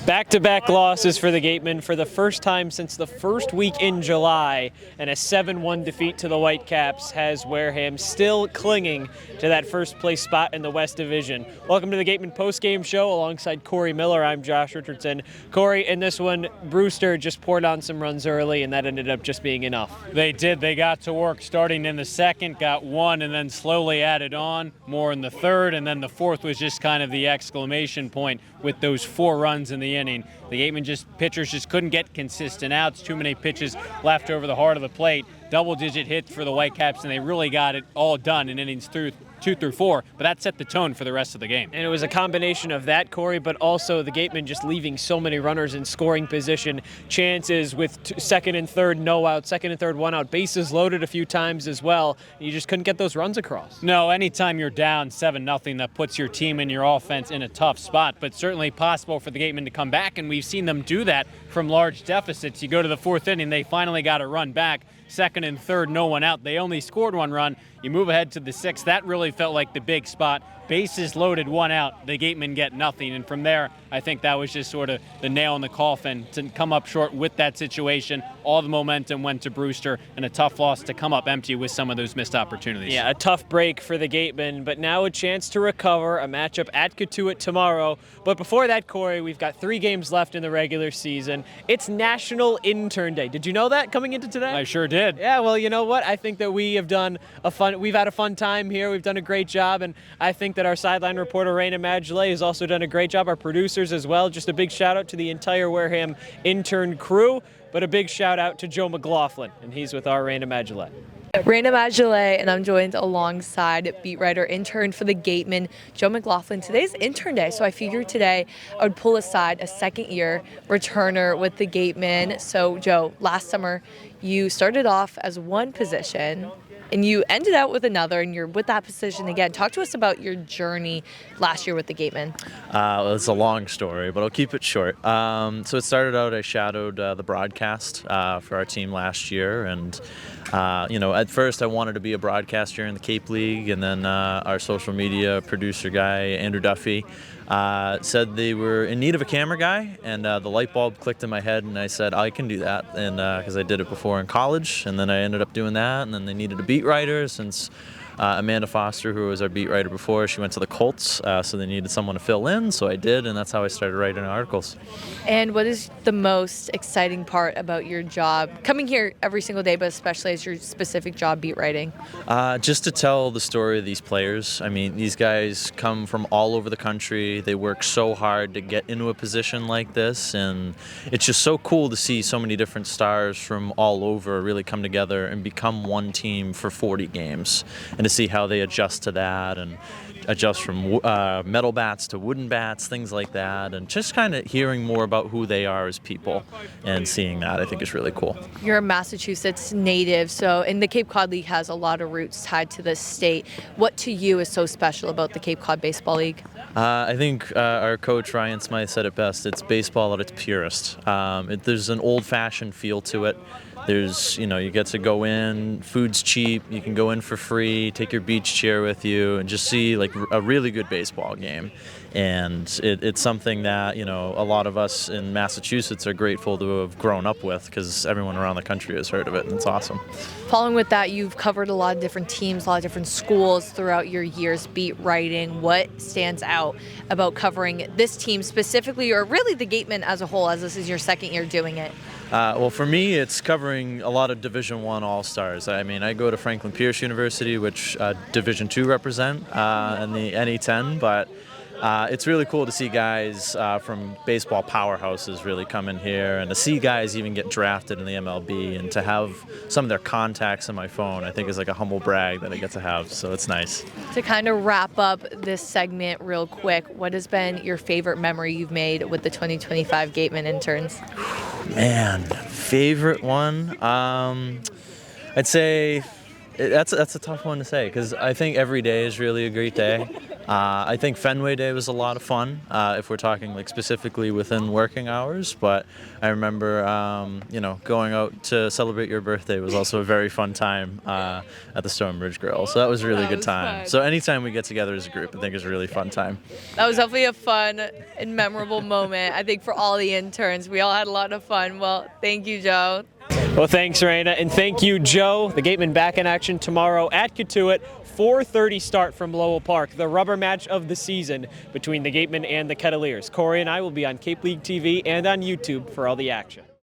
Back-to-back losses for the Gatemen for the first time since the first week in July, and a 7-1 defeat to the Whitecaps has Wareham still clinging to that first-place spot in the West Division. Welcome to the Gatemen postgame show alongside Cory Miller. I'm Josh Richardson. Cory, in this one, Brewster just poured on some runs early, and that ended up just being enough. They did. They got to work starting in the second, got one, and then slowly added on, more in the third, and then the fourth was just kind of the exclamation point with those 4 runs in the inning. The Gatemen pitchers just couldn't get consistent outs. Too many pitches left over the heart of the plate. Double-digit hits for the Whitecaps, and they really got it all done in innings 2 through 4. But that set the tone for the rest of the game. And it was a combination of that, Cory, but also the Gatemen just leaving so many runners in scoring position. Chances with second and third, no out. Second and third, 1 out. Bases loaded a few times as well. You just couldn't get those runs across. No, anytime you're down 7-0, that puts your team and your offense in a tough spot. But certainly possible for the Gatemen to come back, and we've seen them do that from large deficits. You go to the 4th inning, they finally got a run back. Second and third, no one out. They only scored 1 run. You move ahead to the 6th. That really felt like the big spot. Bases loaded, 1 out. The Gatemen get nothing. And from there, I think that was just sort of the nail in the coffin to come up short with that situation. All the momentum went to Brewster, and a tough loss to come up empty with some of those missed opportunities. Yeah, a tough break for the Gatemen, but now a chance to recover. A matchup at Katuitt tomorrow. But before that, Cory, we've got 3 games left in the regular season. It's National Intern Day. Did you know that coming into today? I sure did. Yeah, well, you know what? I think that we've had a fun time here. We've done a great job, and I think that our sideline reporter, Rayna Maggelet, has also done a great job. Our producers as well. Just a big shout out to the entire Wareham intern crew, but a big shout out to Joe McLaughlin, and he's with our Rayna Maggelet. Rayna Maggelet, and I'm joined alongside beat writer intern for the Gatemen, Joe McLaughlin. Today's intern day, so I figured today I would pull aside a second-year returner with the Gatemen. So, Joe, last summer you started off as one position, and you ended out with another, and you're with that position again. Talk to us about your journey last year with the Gatemen. Well, it's a long story, but I'll keep it short. So it started out, I shadowed the broadcast for our team last year, and at first I wanted to be a broadcaster in the Cape League, and then our social media producer guy, Andrew Duffy, said they were in need of a camera guy, and the light bulb clicked in my head, and I said, I can do that, and because I did it before in college, and then I ended up doing that, and then they needed a beat writer since Amanda Foster, who was our beat writer before, she went to the Colts, so they needed someone to fill in, so I did, and that's how I started writing articles. And what is the most exciting part about your job, coming here every single day, but especially as your specific job, beat writing? Just to tell the story of these players. I mean, these guys come from all over the country. They work so hard to get into a position like this, and it's just so cool to see so many different stars from all over really come together and become one team for 40 games. And to see how they adjust to that and adjust from metal bats to wooden bats, things like that, and just kind of hearing more about who they are as people and seeing that, I think, is really cool. You're a Massachusetts native, and the Cape Cod League has a lot of roots tied to the state. What to you is so special about the Cape Cod Baseball League? I think our coach Ryan Smythe said it best. It's baseball at its purest. There's an old-fashioned feel to it. There's, you get to go in, food's cheap, you can go in for free, take your beach chair with you, and just see like a really good baseball game. And it's something that, a lot of us in Massachusetts are grateful to have grown up with, because everyone around the country has heard of it, and it's awesome. Following with that, you've covered a lot of different teams, a lot of different schools throughout your years beat writing. What stands out about covering this team specifically, or really the Gatemen as a whole, as this is your second year doing it? Well, for me, it's covering a lot of Division I All-Stars. I mean, I go to Franklin Pierce University, which Division II represent in the NE10, but it's really cool to see guys from baseball powerhouses really come in here, and to see guys even get drafted in the MLB, and to have some of their contacts in my phone, I think is like a humble brag that I get to have, so it's nice. To kind of wrap up this segment real quick, what has been your favorite memory you've made with the 2025 Gatemen interns? Man, favorite one? I'd say that's a tough one to say, because I think every day is really a great day. I think Fenway Day was a lot of fun if we're talking like specifically within working hours, but I remember going out to celebrate your birthday was also a very fun time at the Stonebridge Grill, so that was a really good time. Fun. So anytime we get together as a group, I think is a really fun time. That was definitely a fun and memorable moment, I think, for all the interns. We all had a lot of fun. Well, thank you, Joe. Well, thanks, Rayna, and thank you, Joe. The Gatemen back in action tomorrow at Katuitt. 4:30 start from Lowell Park, the rubber match of the season between the Gatemen and the Kettleers. Cory and I will be on Cape League TV and on YouTube for all the action.